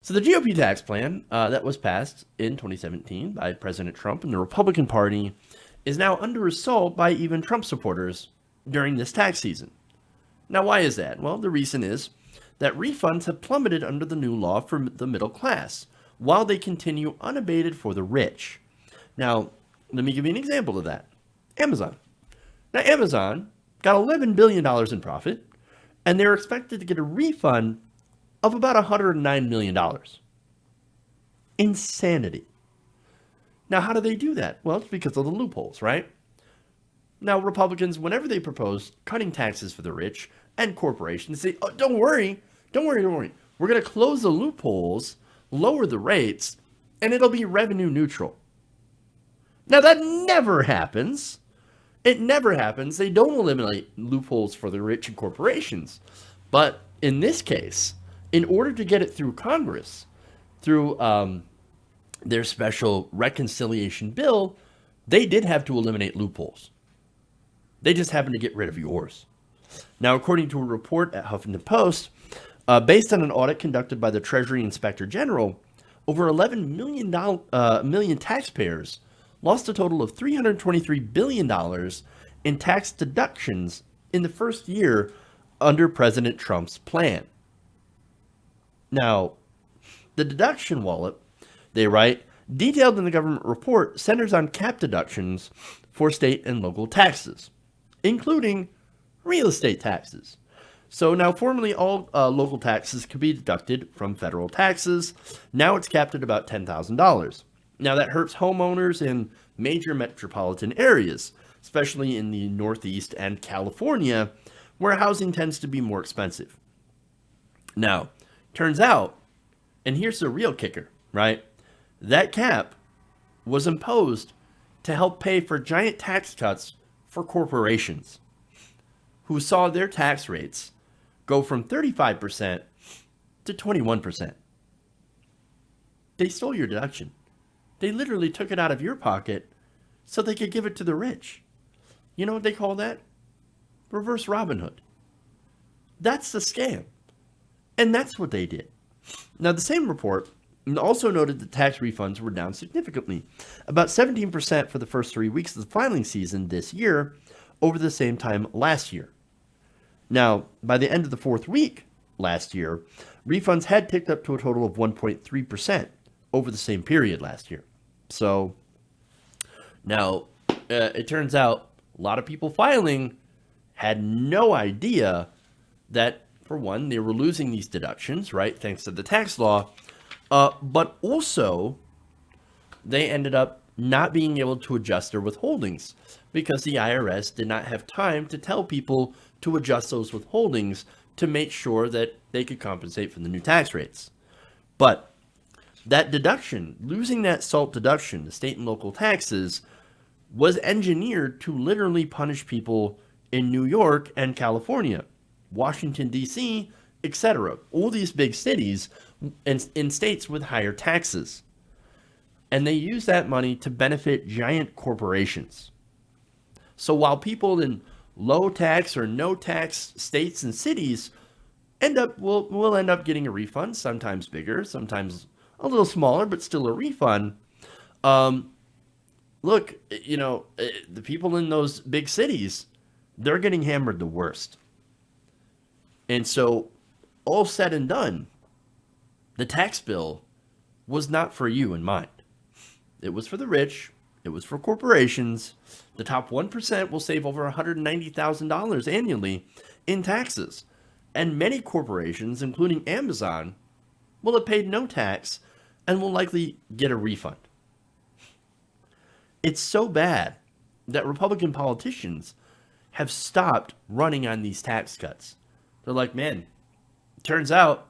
So the GOP tax plan that was passed in 2017 by President Trump and the Republican Party is now under assault by even Trump supporters during this tax season. Now, why is that? Well, the reason is that refunds have plummeted under the new law for the middle class, while they continue unabated for the rich. Now, let me give you an example of that. Amazon. Now, Amazon got $11 billion in profit, and they're expected to get a refund of about $109 million. Insanity. Now, how do they do that? Well, it's because of the loopholes, right? Now, Republicans, whenever they propose cutting taxes for the rich and corporations, say, oh, don't worry. We're going to close the loopholes, lower the rates, and it'll be revenue neutral. Now, that never happens. It never happens. They don't eliminate loopholes for the rich and corporations. But in this case, in order to get it through Congress, through their special reconciliation bill, they did have to eliminate loopholes. They just happened to get rid of yours. Now, according to a report at Huffington Post, based on an audit conducted by the Treasury Inspector General, over 11 million taxpayers lost a total of $323 billion in tax deductions in the first year under President Trump's plan. Now, the deduction wallet, they write, detailed in the government report, centers on cap deductions for state and local taxes, including real estate taxes. So now, formerly, all local taxes could be deducted from federal taxes. Now it's capped at about $10,000. Now, that hurts homeowners in major metropolitan areas, especially in the Northeast and California, where housing tends to be more expensive. Now, turns out, and here's the real kicker, right? That cap was imposed to help pay for giant tax cuts for corporations who saw their tax rates go from 35% to 21%. They stole your deduction. They literally took it out of your pocket so they could give it to the rich. You know what they call that? Reverse Robin Hood. That's the scam. And that's what they did. Now, the same report also noted that tax refunds were down significantly, about 17% for the first 3 weeks of the filing season this year over the same time last year. Now, by the end of the fourth week last year, refunds had ticked up to a total of 1.3% over the same period last year. So now it turns out a lot of people filing had no idea that, for one, they were losing these deductions, right, thanks to the tax law, but also they ended up not being able to adjust their withholdings because the IRS did not have time to tell people to adjust those withholdings to make sure that they could compensate for the new tax rates. But that deduction, losing that SALT deduction, the state and local taxes, was engineered to literally punish people in New York and California, Washington, D.C., etc. All these big cities in states with higher taxes. And they use that money to benefit giant corporations. So while people in low tax or no tax states and cities will end up getting a refund, sometimes bigger, sometimes a little smaller, but still a refund. Look, the people in those big cities, they're getting hammered the worst. And so, all said and done, the tax bill was not for you in mind. It was for the rich. It was for corporations. The top 1% will save over $190,000 annually in taxes. And many corporations, including Amazon, will have paid no tax and will likely get a refund. It's so bad that Republican politicians have stopped running on these tax cuts. They're like, man, turns out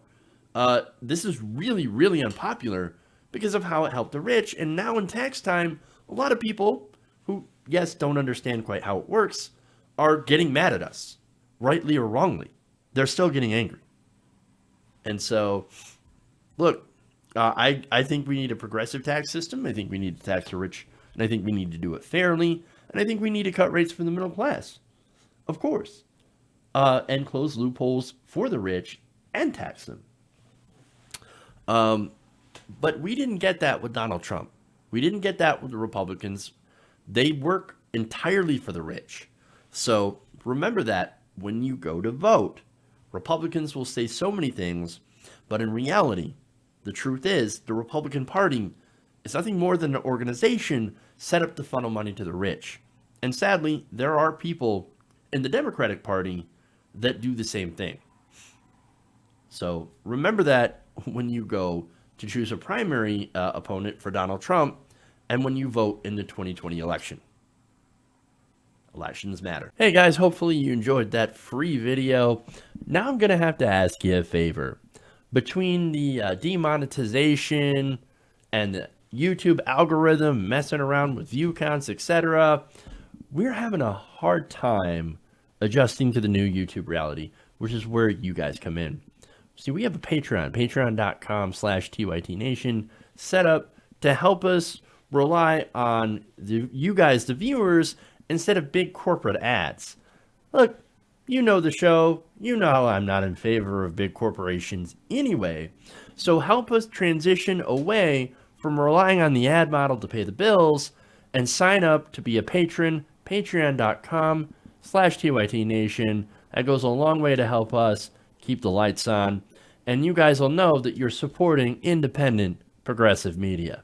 this is really, really unpopular because of how it helped the rich. And now in tax time, a lot of people who, yes, don't understand quite how it works are getting mad at us, rightly or wrongly. They're still getting angry. And so, look, I think we need a progressive tax system. I think we need to tax the rich, and I think we need to do it fairly. And I think we need to cut rates for the middle class, of course, and close loopholes for the rich and tax them. But we didn't get that with Donald Trump. We didn't get that with the Republicans. They work entirely for the rich. So remember that when you go to vote. Republicans will say so many things, but in reality, the truth is the Republican Party is nothing more than an organization set up to funnel money to the rich. And sadly, there are people in the Democratic Party that do the same thing. So remember that when you go to choose a primary opponent for Donald Trump and when you vote in the 2020 election. Elections matter. Hey guys, hopefully you enjoyed that free video. Now I'm going to have to ask you a favor. Between the demonetization and the YouTube algorithm messing around with view counts, etc., we're having a hard time adjusting to the new YouTube reality, which is where you guys come in. See, we have a Patreon, patreon.com/TYTNation, set up to help us rely on you guys, the viewers, instead of big corporate ads. Look, you know the show. You know how I'm not in favor of big corporations anyway. So help us transition away from relying on the ad model to pay the bills and sign up to be a patron, patreon.com/TYTNation. That goes a long way to help us keep the lights on. And you guys will know that you're supporting independent, progressive media.